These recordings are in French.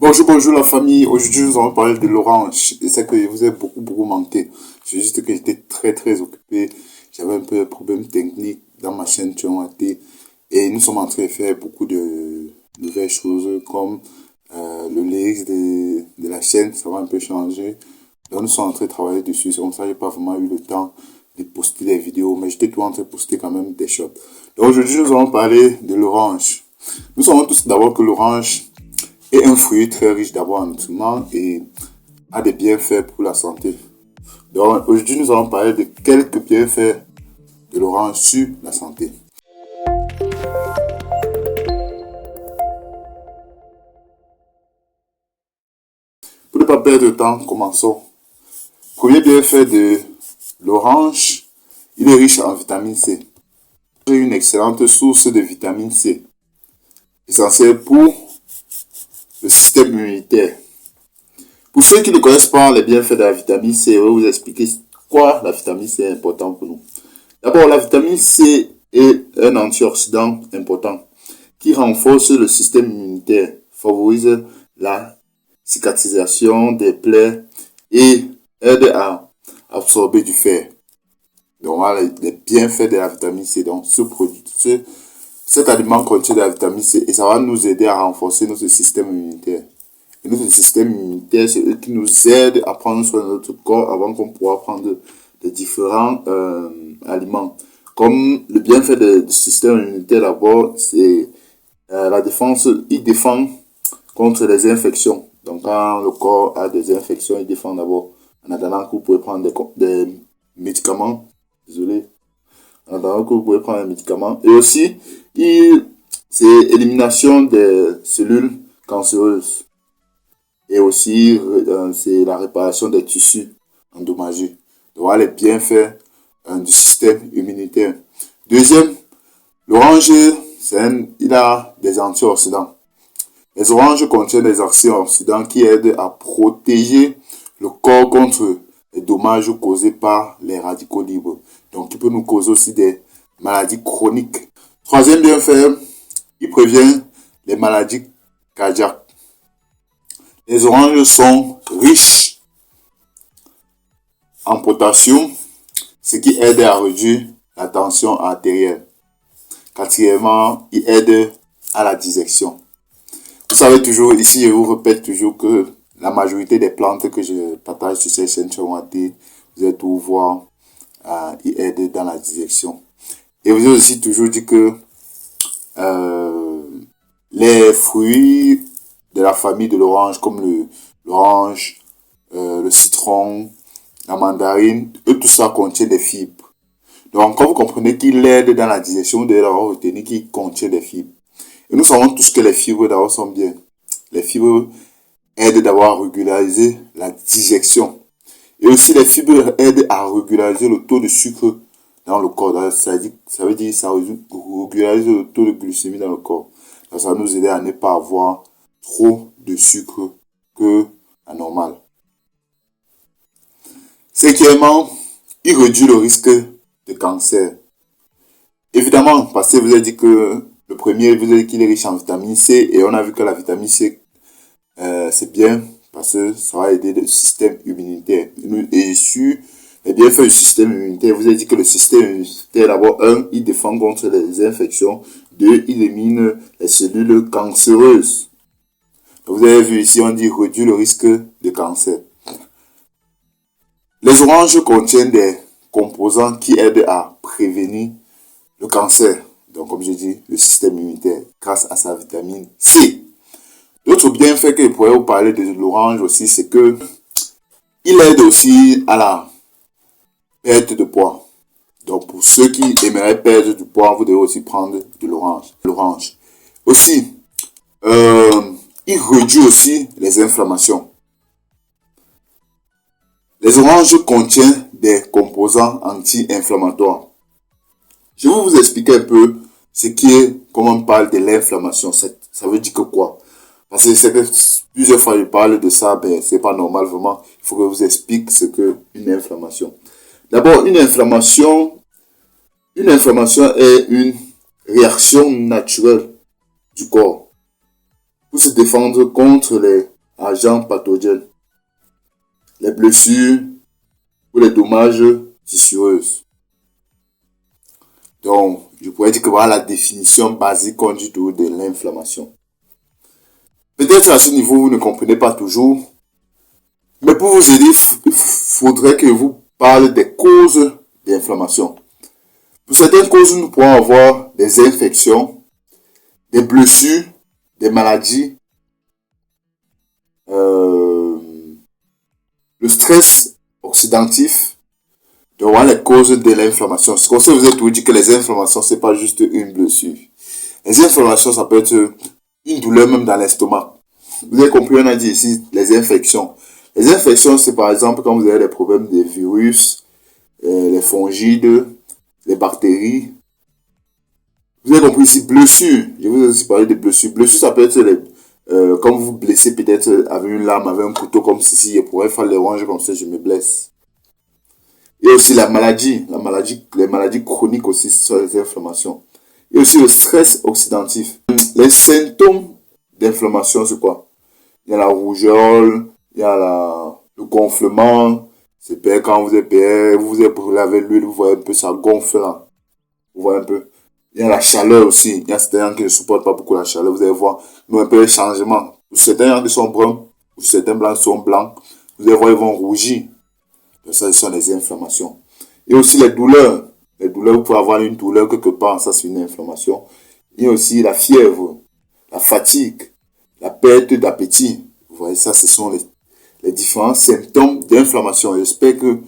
Bonjour la famille. Aujourd'hui, nous allons parler de l'orange. Et c'est que je vous ai beaucoup manqué. C'est juste que j'étais très occupé. J'avais un peu de problème technique dans ma chaîne T. Et nous sommes en train de faire beaucoup de nouvelles choses comme le lyrics de la chaîne. Ça va un peu changer. Donc nous sommes en train de travailler dessus. C'est comme ça que j'ai pas vraiment eu le temps de poster des vidéos. Mais j'étais toujours en train de poster quand même des shots. Donc aujourd'hui, nous allons parler de l'orange. Nous savons tous d'abord que l'orange est un fruit très riche d'abord en nutriments et a des bienfaits pour la santé. Donc aujourd'hui nous allons parler de quelques bienfaits de l'orange sur la santé. Pour ne pas perdre de temps, commençons. Premier bienfait de l'orange, il est riche en vitamine C. C'est une excellente source de vitamine C, essentielle pour le système immunitaire. Pour ceux qui ne connaissent pas les bienfaits de la vitamine C, je vais vous expliquer pourquoi la vitamine C est importante pour nous. D'abord, la vitamine C est un antioxydant important qui renforce le système immunitaire, favorise la cicatrisation des plaies et aide à absorber du fer. Donc voilà les bienfaits de la vitamine C. Donc cet aliment contient de la vitamine C et ça va nous aider à renforcer notre système immunitaire. Et notre système immunitaire, c'est eux qui nous aident à prendre soin de notre corps avant qu'on pourra prendre des différents aliments. Comme le bienfait du système immunitaire d'abord, c'est la défense. Il défend contre les infections. Donc quand le corps a des infections, il défend d'abord. En attendant que vous pouvez prendre des médicaments. Désolé. En attendant que vous pouvez prendre des médicaments. Et aussi, c'est élimination des cellules cancéreuses. Et aussi, c'est la réparation des tissus endommagés. Donc voilà les bienfaits du système immunitaire. Deuxième, l'orange, il a des antioxydants. Les oranges contiennent des antioxydants qui aident à protéger le corps contre les dommages causés par les radicaux libres. Donc, il peut nous causer aussi des maladies chroniques. Troisième bienfait, il prévient les maladies cardiaques. Les oranges sont riches en potassium, ce qui aide à réduire la tension artérielle. Quatrièmement, il aide à la digestion. Vous savez toujours, ici je vous répète toujours que la majorité des plantes que je partage sur cette chaîne vous allez tout voir, il aide dans la digestion. Et vous avez aussi toujours dit que les fruits de la famille de l'orange, comme l'orange, le citron, la mandarine, tout ça contient des fibres. Donc, quand vous comprenez qu'il aide dans la digestion, vous devez d'abord retenir qu'il contient des fibres. Et nous savons tous que les fibres d'abord sont bien. Les fibres aident d'abord à régulariser la digestion. Et aussi, les fibres aident à régulariser le taux de sucre dans le corps. Ça veut dire que ça régularise le taux de glycémie dans le corps. Donc, ça va nous aider à ne pas avoir trop de sucre que la normale. Cinquièmement, il réduit le risque de cancer. Évidemment, parce que vous avez dit que le premier, vous avez dit qu'il est riche en vitamine C et on a vu que la vitamine C, c'est bien parce que ça va aider le système immunitaire. Et sur les bienfaits du système immunitaire, vous avez dit que le système immunitaire, d'abord, il défend contre les infections. 2, il élimine les cellules cancéreuses. Vous avez vu ici, on dit réduire le risque de cancer. Les oranges contiennent des composants qui aident à prévenir le cancer. Donc, comme je dis, le système immunitaire, grâce à sa vitamine C. L'autre bienfait que je pourrais vous parler de l'orange aussi, c'est que il aide aussi à la perte de poids. Donc, pour ceux qui aimeraient perdre du poids, vous devez aussi prendre de l'orange. Aussi, il réduit aussi les inflammations. Les oranges contiennent des composants anti-inflammatoires. Je vais vous expliquer un peu ce qui est, comment on parle de l'inflammation. Ça veut dire que quoi? Parce que c'est que plusieurs fois je parle de ça, ben c'est pas normal vraiment. Il faut que je vous explique ce que une inflammation. D'abord, une inflammation est une réaction naturelle du corps pour se défendre contre les agents pathogènes, les blessures ou les dommages tissureux. Donc, je pourrais dire que voilà la définition basique qu'on dit de l'inflammation. Peut-être à ce niveau, vous ne comprenez pas toujours. Mais pour vous aider, il faudrait que vous parle des causes d'inflammation. Pour certaines causes, nous pourrons avoir des infections, des blessures, des maladies, le stress oxydatif. Donc voilà les causes de l'inflammation. C'est comme ça que vous êtes tout dit que les inflammations, c'est pas juste une blessure. Les inflammations, ça peut être une douleur même dans l'estomac. Vous avez compris, on a dit ici les infections. Les infections, c'est par exemple quand vous avez des problèmes des virus, les fongides, les bactéries. Vous avez compris ici, blessures. Je vous ai aussi parlé de blessures. Blessures, ça peut être quand vous vous blessez peut-être avec une lame, avec un couteau comme ceci, je pourrais faire les ranges comme ça, je me blesse. Et aussi les maladies chroniques aussi sont les inflammations. Et aussi le stress oxydatif. Les symptômes d'inflammation, c'est quoi? Il y a la rougeole, il y a le gonflement. C'est pire quand vous êtes pire, vous êtes brûlé avec l'huile, vous voyez un peu ça gonfle là. Vous voyez un peu. Il y a la chaleur aussi. Il y a certains gens qui ne supportent pas beaucoup la chaleur. Vous allez voir, nous un peu les changements. Certains gens qui sont bruns, ou certains blancs sont blancs. Vous allez voir, ils vont rougir. Donc ça, ce sont les inflammations. Et aussi les douleurs. Les douleurs, vous pouvez avoir une douleur quelque part, ça c'est une inflammation. Et aussi la fièvre, la fatigue, la perte d'appétit. Vous voyez, ça, ce sont les différents symptômes d'inflammation. J'espère que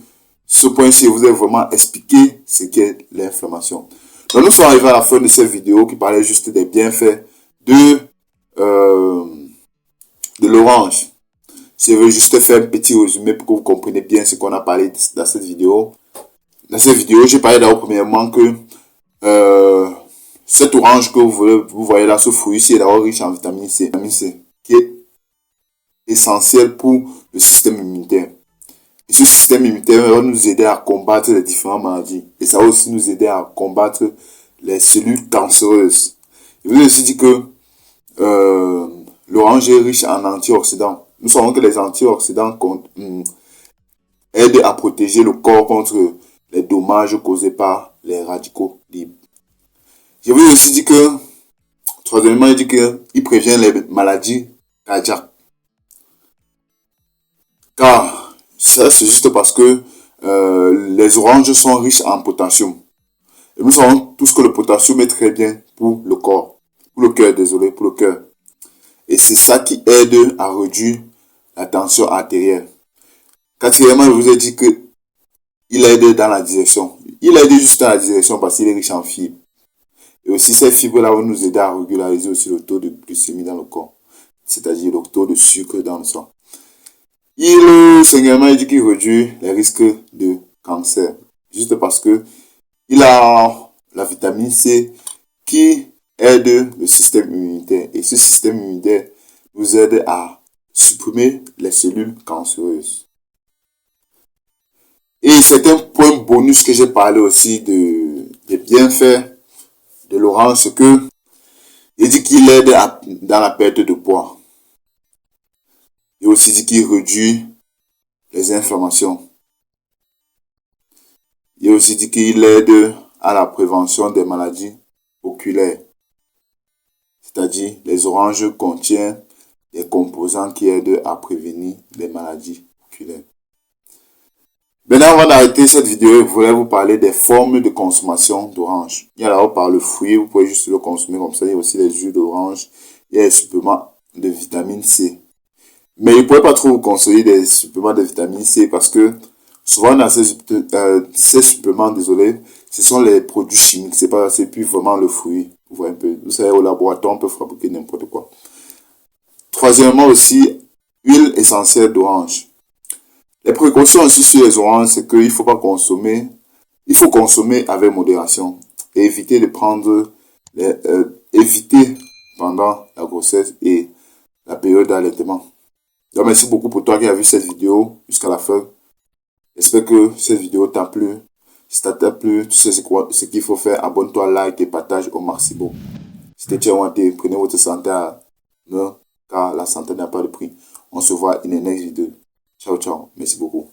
ce point-ci vous a vraiment expliqué ce qu'est l'inflammation. Donc nous sommes arrivés à la fin de cette vidéo qui parlait juste des bienfaits de l'orange. Je vais juste faire un petit résumé pour que vous compreniez bien ce qu'on a parlé dans cette vidéo. Dans cette vidéo, j'ai parlé d'abord premièrement que cette orange que vous voyez là, ce fruit-ci est d'abord riche en vitamine C, qui est essentiel pour le système immunitaire. Et ce système immunitaire va nous aider à combattre les différentes maladies. Et ça va aussi nous aider à combattre les cellules cancéreuses. Je vous ai aussi dit que l'orange est riche en antioxydants. Nous savons que les antioxydants aident à protéger le corps contre les dommages causés par les radicaux libres. Je vous ai aussi dit que, troisièmement, il dit qu'il prévient les maladies cardiaques. Car ça, c'est juste parce que les oranges sont riches en potassium. Et nous savons tous que le potassium est très bien pour le corps. Pour le cœur, désolé, pour le cœur. Et c'est ça qui aide à réduire la tension artérielle. Quatrièmement, je vous ai dit que il aide dans la digestion. Il aide juste dans la digestion parce qu'il est riche en fibres. Et aussi, ces fibres-là vont nous aider à régulariser aussi le taux de glycémie dans le corps. C'est-à-dire le taux de sucre dans le sang. Cinquièmement, il dit qu'il réduit les risques de cancer. Juste parce que il a la vitamine C qui aide le système immunitaire. Et ce système immunitaire nous aide à supprimer les cellules cancéreuses. Et c'est un point bonus que j'ai parlé aussi des bienfaits de l'orange, c'est que il dit qu'il aide dans la perte de poids. Il aussi dit qu'il réduit les inflammations. Il aussi dit qu'il aide à la prévention des maladies oculaires. C'est-à-dire, les oranges contiennent des composants qui aident à prévenir les maladies oculaires. Maintenant, on va arrêter cette vidéo et je voulais vous parler des formes de consommation d'orange. Il y a d'abord par le fruit, vous pouvez juste le consommer comme ça. Il y a aussi les jus d'orange. Il y a les suppléments de vitamine C. Mais il ne pouvez pas trop vous conseiller des suppléments de vitamine C parce que souvent dans ces suppléments, désolé, ce sont les produits chimiques. C'est plus vraiment le fruit. Vous voyez un peu. Vous savez, au laboratoire, on peut fabriquer n'importe quoi. Troisièmement aussi, huile essentielle d'orange. Les précautions aussi sur les oranges, c'est qu'il faut pas consommer. Il faut consommer avec modération et éviter de prendre, éviter pendant la grossesse et la période d'allaitement. Donc merci beaucoup pour toi qui as vu cette vidéo jusqu'à la fin. J'espère que cette vidéo t'a plu. Si ça t'a plu, tu sais ce qu'il faut faire. Abonne-toi, like et partage au maximum. C'était Tchawante, prenez votre santé à main car la santé n'a pas de prix. On se voit in the next video. Ciao, ciao. Merci beaucoup.